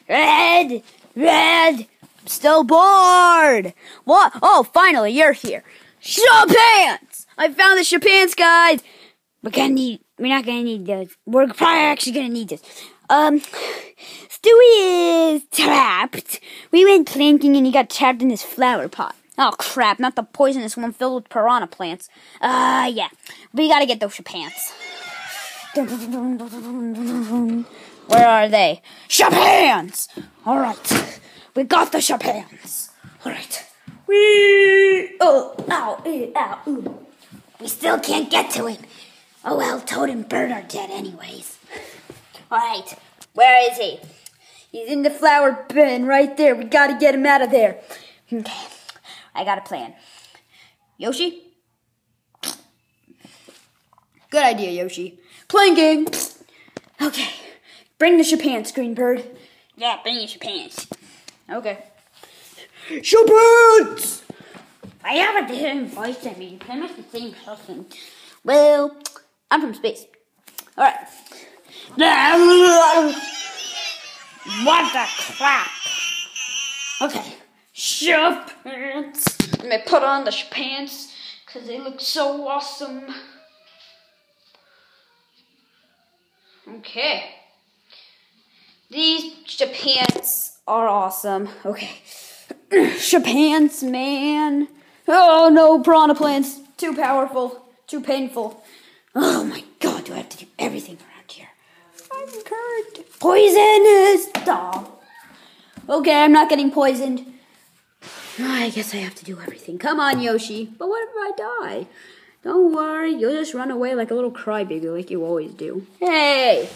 Red, I'm still bored. What? Oh, finally, you're here. Chopins! I found the Chopins guide. We're not gonna need this. We're probably actually gonna need this. Stewie is trapped. We went planting and he got trapped in this flower pot. Oh, crap, not the poisonous one filled with piranha plants. Yeah. We gotta get those Chopins. Where are they? Chopins! Alright. We got the Chopins. Alright. Ow. We still can't get to him. Oh well, Toad and Bird are dead anyways. Alright. Where is he? He's in the flower bin right there. We gotta get him out of there. Okay. I got a plan. Yoshi? Good idea, Yoshi. Playing game. Okay. Bring the Chopins, Greenbird. Yeah, bring your Chopins. Okay. Chopins! I have a different voice than me. I'm not the same person. Well, I'm from space. Alright. What the crap? Okay. Chopins. Let me put on the Chopins because they look so awesome. Okay. These Chopins are awesome. Okay. Chopins, man. Oh no, piranha plants. Too powerful. Too painful. Oh my god, do I have to do everything around here? I'm hurt. Poisonous dog. Okay, I'm not getting poisoned. I guess I have to do everything. Come on, Yoshi. But what if I die? Don't worry, you'll just run away like a little crybaby like you always do. Hey!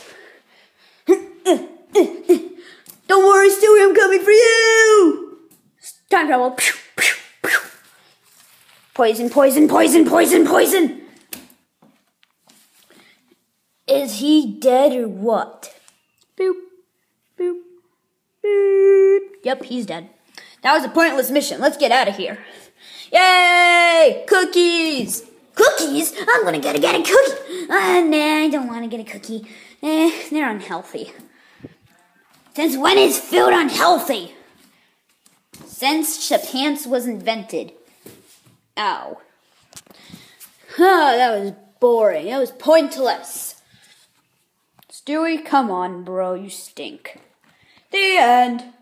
Don't worry, Stewie, I'm coming for you! Time travel. Poison, poison, poison, poison, poison! Is he dead or what? Boop, boop, boop. Yep, he's dead. That was a pointless mission. Let's get out of here. Yay! Cookies! Cookies? I'm gonna get a cookie. Nah, I don't want to get a cookie. They're unhealthy. Since when is food unhealthy? Since Chopins was invented. Ow. That was boring. That was pointless. Stewie, come on, bro. You stink. The end.